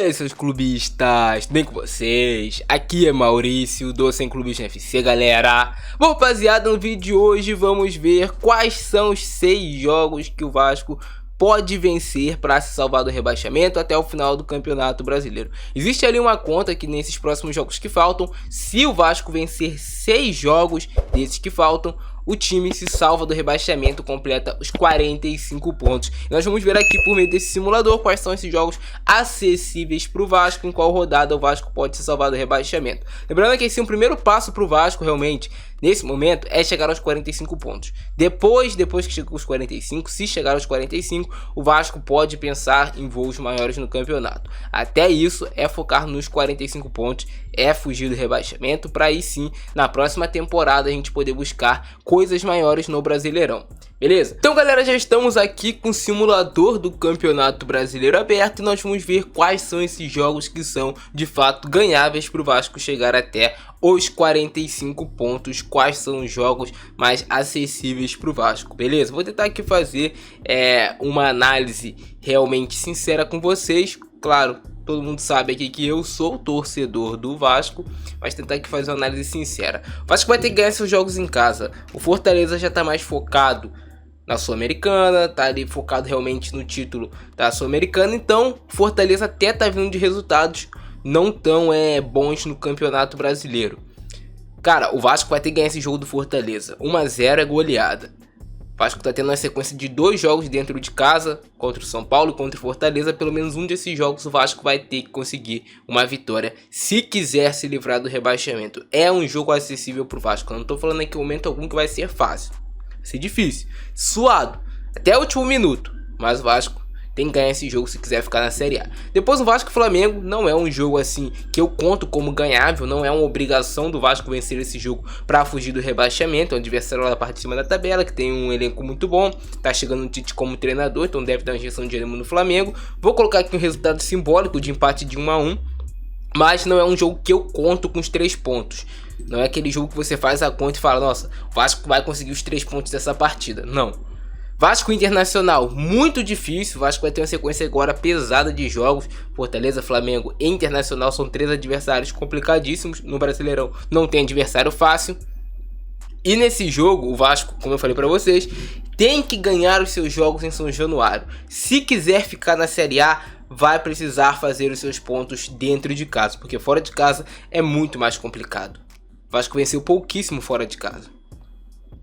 aí, seus clubistas, tudo bem com vocês? Aqui é Maurício, do Sem Clubismo FC, galera. Bom, rapaziada, no vídeo de hoje vamos ver quais são os 6 jogos que o Vasco pode vencer para se salvar do rebaixamento até o final do Campeonato Brasileiro. Existe ali uma conta que nesses próximos jogos que faltam, se o Vasco vencer 6 jogos desses que faltam, o time se salva do rebaixamento, completa os 45 pontos. E nós vamos ver aqui por meio desse simulador quais são esses jogos acessíveis para o Vasco, em qual rodada o Vasco pode se salvar do rebaixamento. Lembrando que esse é o primeiro passo para o Vasco realmente, nesse momento, é chegar aos 45 pontos. Depois que chega aos 45, se chegar aos 45, o Vasco pode pensar em voos maiores no campeonato. Até isso é focar nos 45 pontos, é fugir do rebaixamento, para aí sim, na próxima temporada, a gente poder buscar coisas maiores no Brasileirão. Beleza? Então, galera, já estamos aqui com o simulador do Campeonato Brasileiro aberto e nós vamos ver quais são esses jogos que são, de fato, ganháveis para o Vasco chegar até os 45 pontos. Quais são os jogos mais acessíveis para o Vasco, beleza? Vou tentar aqui fazer uma análise realmente sincera com vocês. Claro, todo mundo sabe aqui que eu sou torcedor do Vasco, mas tentar aqui fazer uma análise sincera. O Vasco vai ter que ganhar seus jogos em casa. O Fortaleza já está mais focado na Sul-Americana, tá ali focado realmente no título da Sul-Americana, então Fortaleza até tá vindo de resultados não tão bons no Campeonato Brasileiro. Cara, o Vasco vai ter que ganhar esse jogo do Fortaleza. 1 a 0 é goleada. O Vasco tá tendo uma sequência de 2 jogos dentro de casa, contra o São Paulo e contra o Fortaleza. Pelo menos um desses jogos o Vasco vai ter que conseguir uma vitória se quiser se livrar do rebaixamento. É um jogo acessível pro Vasco. Eu não tô falando aqui em momento algum que vai ser fácil. Vai ser difícil, suado, até o último minuto. Mas o Vasco tem que ganhar esse jogo se quiser ficar na Série A. Depois o Vasco e Flamengo não é um jogo assim que eu conto como ganhável. Não é uma obrigação do Vasco vencer esse jogo para fugir do rebaixamento. É um adversário lá da parte de cima da tabela, que tem um elenco muito bom. Tá chegando o Tite como treinador, então deve dar uma injeção de ânimo no Flamengo. Vou colocar aqui um resultado simbólico de empate de 1 a 1. Mas não é um jogo que eu conto com os 3 pontos. Não é aquele jogo que você faz a conta e fala, nossa, o Vasco vai conseguir os 3 pontos dessa partida. Não. Vasco Internacional, muito difícil. O Vasco vai ter uma sequência agora pesada de jogos. Fortaleza, Flamengo e Internacional são 3 adversários complicadíssimos. No Brasileirão não tem adversário fácil. E nesse jogo, o Vasco, como eu falei pra vocês, tem que ganhar os seus jogos em São Januário. Se quiser ficar na Série A, vai precisar fazer os seus pontos dentro de casa, porque fora de casa é muito mais complicado. O Vasco venceu pouquíssimo fora de casa.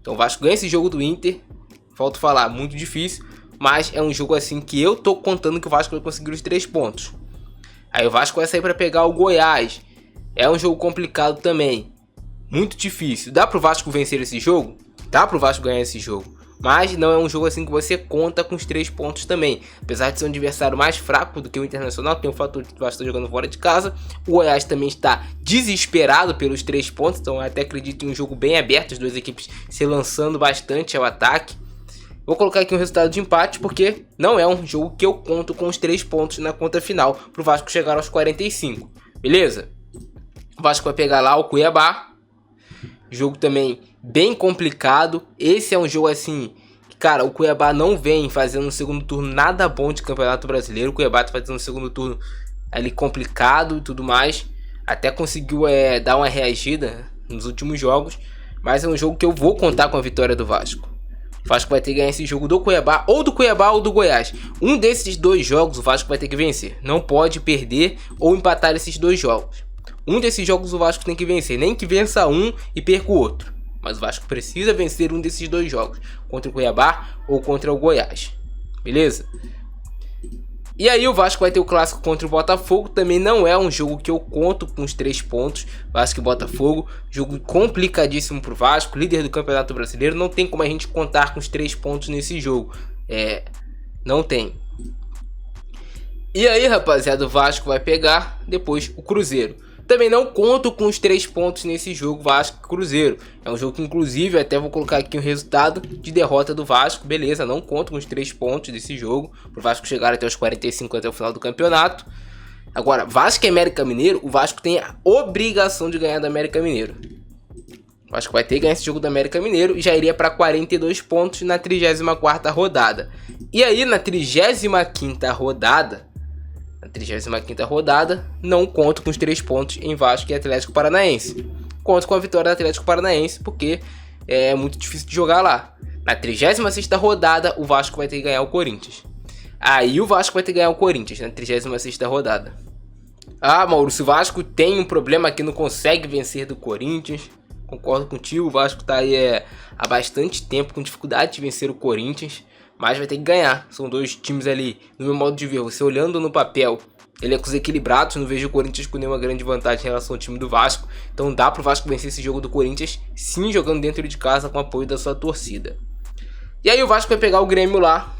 Então o Vasco ganha esse jogo do Inter. Falta falar, muito difícil, mas é um jogo assim que eu tô contando que o Vasco vai conseguir os 3 pontos. Aí o Vasco vai sair para pegar o Goiás. É um jogo complicado também, muito difícil. Dá pro Vasco vencer esse jogo? Dá pro Vasco ganhar esse jogo. Mas não é um jogo assim que você conta com os 3 pontos também. Apesar de ser um adversário mais fraco do que o Internacional, tem o fator de que o Vasco está jogando fora de casa. O Goiás também está desesperado pelos 3 pontos, então eu até acredito em um jogo bem aberto, as duas equipes se lançando bastante ao ataque. Vou colocar aqui um resultado de empate, porque não é um jogo que eu conto com os 3 pontos na conta final para o Vasco chegar aos 45, beleza? O Vasco vai pegar lá o Cuiabá, jogo também bem complicado. Esse é um jogo assim, cara, o Cuiabá não vem fazendo um segundo turno nada bom de Campeonato Brasileiro. O Cuiabá tá fazendo um segundo turno ali complicado e tudo mais, até conseguiu dar uma reagida nos últimos jogos, mas é um jogo que eu vou contar com a vitória do Vasco. O Vasco vai ter que ganhar esse jogo do Cuiabá ou do Goiás. Um desses 2 jogos o Vasco vai ter que vencer. Não pode perder ou empatar esses 2 jogos. Um desses jogos o Vasco tem que vencer. Nem que vença um e perca o outro. Mas o Vasco precisa vencer um desses 2 jogos. Contra o Cuiabá ou contra o Goiás. Beleza? E aí o Vasco vai ter o clássico contra o Botafogo. Também não é um jogo que eu conto com os 3 pontos. Vasco e Botafogo, jogo complicadíssimo pro Vasco, líder do Campeonato Brasileiro. Não tem como a gente contar com os 3 pontos nesse jogo. Não tem. E aí, rapaziada, o Vasco vai pegar depois o Cruzeiro. Também não conto com os 3 pontos nesse jogo Vasco e Cruzeiro. É um jogo que, inclusive, até vou colocar aqui um resultado de derrota do Vasco. Beleza, não conto com os 3 pontos desse jogo, para o Vasco chegar até os 45 até o final do campeonato. Agora, Vasco e América Mineiro, o Vasco tem a obrigação de ganhar do América Mineiro. O Vasco vai ter que ganhar esse jogo do América Mineiro e já iria para 42 pontos na 34ª rodada. E aí, na 35ª rodada, na 35ª rodada, não conto com os 3 pontos em Vasco e Atlético Paranaense. Conto com a vitória do Atlético Paranaense, porque é muito difícil de jogar lá. Na 36ª rodada, o Vasco vai ter que ganhar o Corinthians. Aí o Vasco vai ter que ganhar o Corinthians na 36ª rodada. Ah, Mauro, se o Vasco tem um problema que não consegue vencer do Corinthians, concordo contigo, o Vasco tá aí há bastante tempo com dificuldade de vencer o Corinthians, mas vai ter que ganhar. São 2 times ali, no meu modo de ver, você olhando no papel, elencos equilibrados, não vejo o Corinthians com nenhuma grande vantagem em relação ao time do Vasco. Então dá pro Vasco vencer esse jogo do Corinthians, sim, jogando dentro de casa com o apoio da sua torcida. E aí o Vasco vai pegar o Grêmio lá,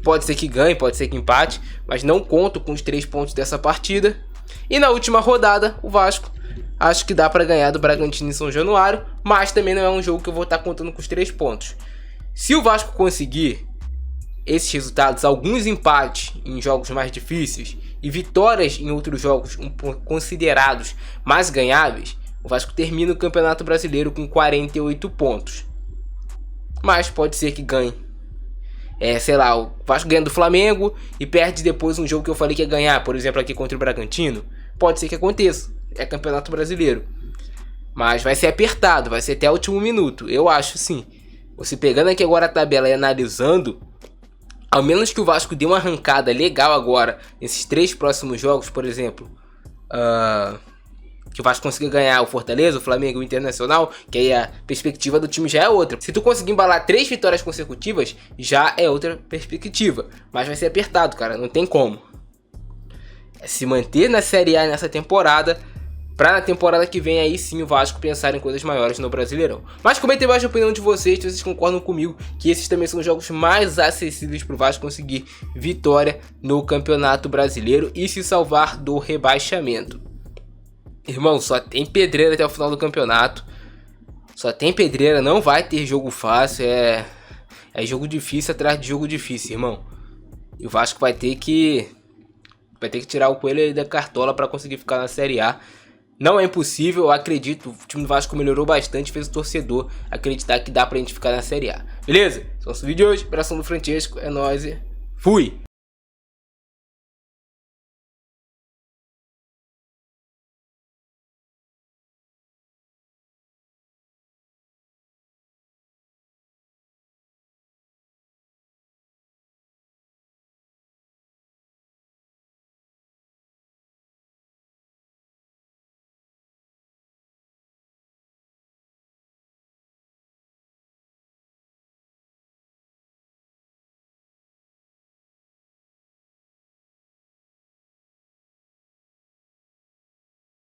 pode ser que ganhe, pode ser que empate, mas não conto com os 3 pontos dessa partida. E na última rodada, o Vasco, acho que dá pra ganhar do Bragantino em São Januário, mas também não é um jogo que eu vou estar contando com os 3 pontos. Se o Vasco conseguir esses resultados, alguns empates em jogos mais difíceis e vitórias em outros jogos considerados mais ganháveis, o Vasco termina o Campeonato Brasileiro com 48 pontos. Mas pode ser que ganhe. Sei lá, o Vasco ganha do Flamengo e perde depois um jogo que eu falei que ia ganhar, por exemplo aqui contra o Bragantino. Pode ser que aconteça, é Campeonato Brasileiro. Mas vai ser apertado, vai ser até o último minuto, eu acho sim. Você pegando aqui agora a tabela e analisando, ao menos que o Vasco dê uma arrancada legal agora, nesses 3 próximos jogos, por exemplo, que o Vasco consiga ganhar o Fortaleza, o Flamengo e o Internacional, que aí a perspectiva do time já é outra. Se tu conseguir embalar 3 vitórias consecutivas, já é outra perspectiva. Mas vai ser apertado, cara, não tem como. É se manter na Série A nessa temporada, pra na temporada que vem aí sim o Vasco pensar em coisas maiores no Brasileirão. Mas comentem embaixo a opinião de vocês, se vocês concordam comigo que esses também são os jogos mais acessíveis pro Vasco conseguir vitória no Campeonato Brasileiro e se salvar do rebaixamento. Irmão, só tem pedreira até o final do campeonato. Só tem pedreira, não vai ter jogo fácil. É jogo difícil atrás de jogo difícil, irmão. E o Vasco vai ter que tirar o coelho aí da cartola para conseguir ficar na Série A. Não é impossível, eu acredito. O time do Vasco melhorou bastante, fez o torcedor acreditar que dá pra gente ficar na Série A. Beleza? Esse é o nosso vídeo de hoje. Abração do Francesco, é nóis e fui!